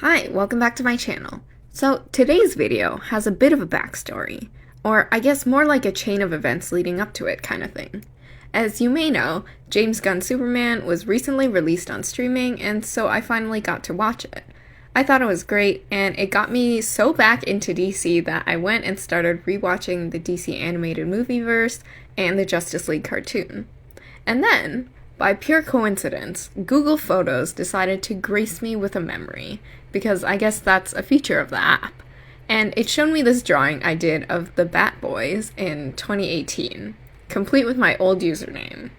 Hi, welcome back to my channel. So today's video has a bit of a backstory, or I guess more like a chain of events leading up to it kind of thing. As you may know, James Gunn's Superman was recently released on streaming, and so I finally got to watch it. I thought it was great, and it got me so back into DC that I went and started rewatching the DC animated movieverse and the Justice League cartoon. And then, by pure coincidence, Google Photos decided to grace me with a memory, because I guess that's a feature of the app. And it showed me this drawing I did of the Bat Boys in 2018, complete with my old username.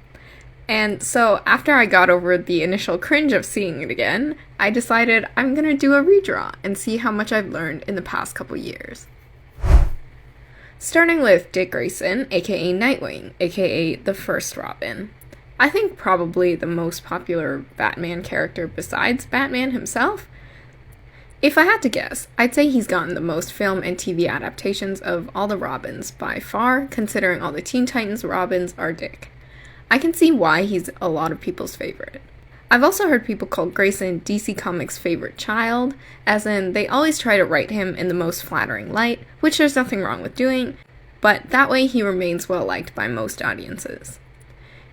And so after I got over the initial cringe of seeing it again, I decided I'm gonna do a redraw and see how much I've learned in the past couple years. Starting with Dick Grayson, aka Nightwing, aka the first Robin. I think probably the most popular Batman character besides Batman himself. If I had to guess, I'd say he's gotten the most film and TV adaptations of all the Robins by far, considering all the Teen Titans Robins are Dick. I can see why he's a lot of people's favorite. I've also heard people call Grayson DC Comics' favorite child, as in they always try to write him in the most flattering light, which there's nothing wrong with doing, but that way he remains well liked by most audiences.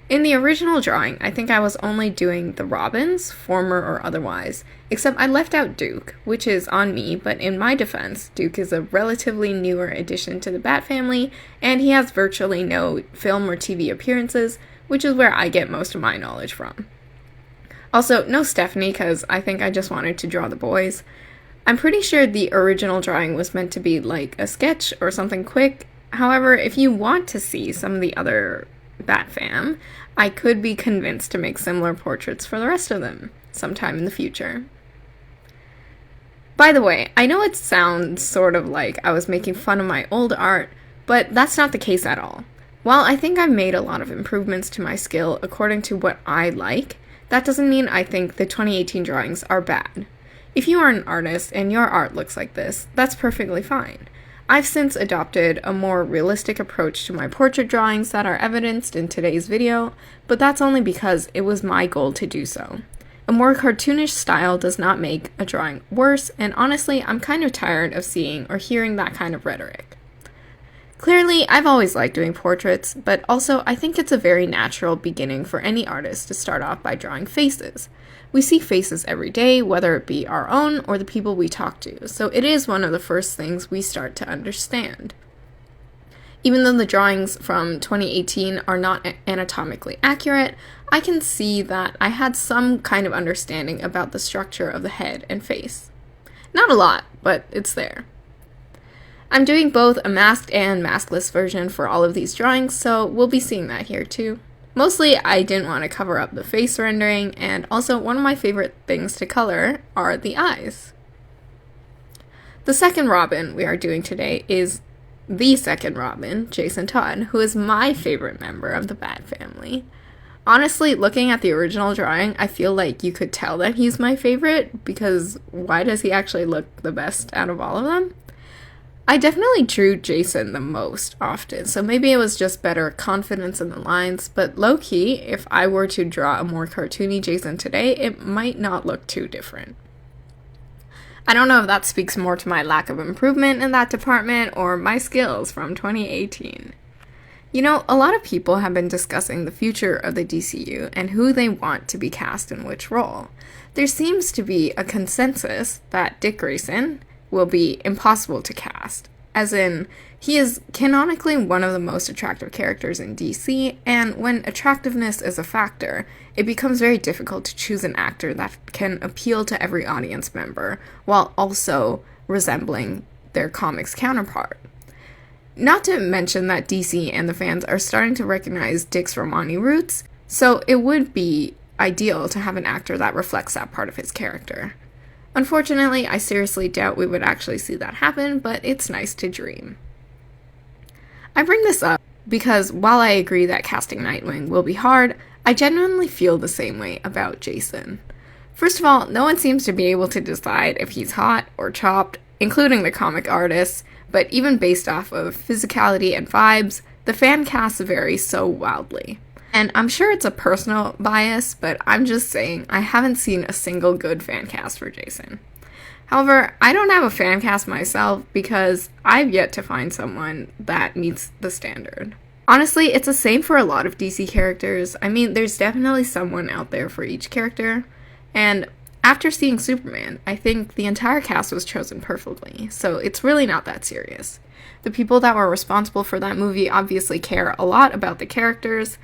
In the original drawing, I think I was only doing the Robins, former or otherwise, except I left out Duke, which is on me, but in my defense, Duke is a relatively newer addition to the Bat family, and he has virtually no film or TV appearances, which is where I get most of my knowledge from. Also, no Stephanie, because I think I just wanted to draw the boys. I'm pretty sure the original drawing was meant to be like a sketch or something quick. However, if you want to see some of the other Bat fam, I could be convinced to make similar portraits for the rest of them sometime in the future. By the way, I know it sounds sort of like I was making fun of my old art, but that's not the case at all. While I think I've made a lot of improvements to my skill according to what I like, that doesn't mean I think the 2018 drawings are bad. If you are an artist and your art looks like this, that's perfectly fine. I've since adopted a more realistic approach to my portrait drawings that are evidenced in today's video, but that's only because it was my goal to do so. A more cartoonish style does not make a drawing worse, and honestly, I'm kind of tired of seeing or hearing that kind of rhetoric. Clearly, I've always liked doing portraits, but also I think it's a very natural beginning for any artist to start off by drawing faces. We see faces every day, whether it be our own or the people we talk to, so it is one of the first things we start to understand. Even though the drawings from 2018 are not anatomically accurate, I can see that I had some kind of understanding about the structure of the head and face. Not a lot, but it's there. I'm doing both a masked and maskless version for all of these drawings, so we'll be seeing that here too. Mostly, I didn't want to cover up the face rendering, and also one of my favorite things to color are the eyes. The second Robin we are doing today is the second Robin, Jason Todd, who is my favorite member of the Bat family. Honestly, looking at the original drawing, I feel like you could tell that he's my favorite, because why does he actually look the best out of all of them? I definitely drew Jason the most often, so maybe it was just better confidence in the lines, but low-key, if I were to draw a more cartoony Jason today, it might not look too different. I don't know if that speaks more to my lack of improvement in that department or my skills from 2018. You know, a lot of people have been discussing the future of the DCU and who they want to be cast in which role. There seems to be a consensus that Dick Grayson will be impossible to cast, as in, he is canonically one of the most attractive characters in DC, and when attractiveness is a factor, it becomes very difficult to choose an actor that can appeal to every audience member, while also resembling their comics counterpart. Not to mention that DC and the fans are starting to recognize Dick's Romani roots, so it would be ideal to have an actor that reflects that part of his character. Unfortunately, I seriously doubt we would actually see that happen, but it's nice to dream. I bring this up because while I agree that casting Nightwing will be hard, I genuinely feel the same way about Jason. First of all, no one seems to be able to decide if he's hot or chopped, including the comic artists, but even based off of physicality and vibes, the fan casts vary so wildly. And I'm sure it's a personal bias, but I'm just saying I haven't seen a single good fan cast for Jason. However, I don't have a fan cast myself because I've yet to find someone that meets the standard. Honestly, it's the same for a lot of DC characters. I mean, there's definitely someone out there for each character, and after seeing Superman, I think the entire cast was chosen perfectly, so it's really not that serious. The people that were responsible for that movie obviously care a lot about the characters,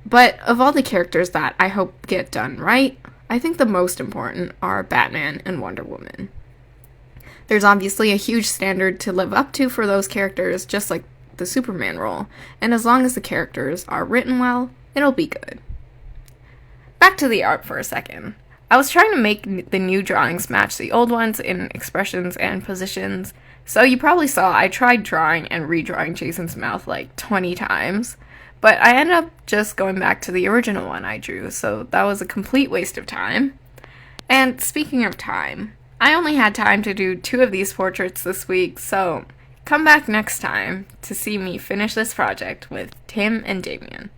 but of all the characters that I hope get done right, I think the most important are Batman and Wonder Woman. There's obviously a huge standard to live up to for those characters, just like the Superman role, and as long as the characters are written well, it'll be good. Back to the art for a second. I was trying to make the new drawings match the old ones in expressions and positions, so you probably saw I tried drawing and redrawing Jason's mouth like 20 times, but I ended up just going back to the original one I drew, so that was a complete waste of time. And speaking of time, I only had time to do 2 of these portraits this week, so come back next time to see me finish this project with Tim and Damien.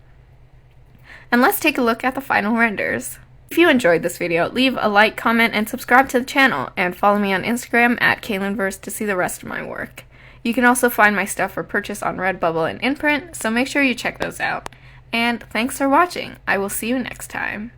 And let's take a look at the final renders. If you enjoyed this video, leave a like, comment, and subscribe to the channel, and follow me on Instagram at KaylinVerse to see the rest of my work. You can also find my stuff for purchase on Redbubble and InPrint, so make sure you check those out. And thanks for watching. I will see you next time.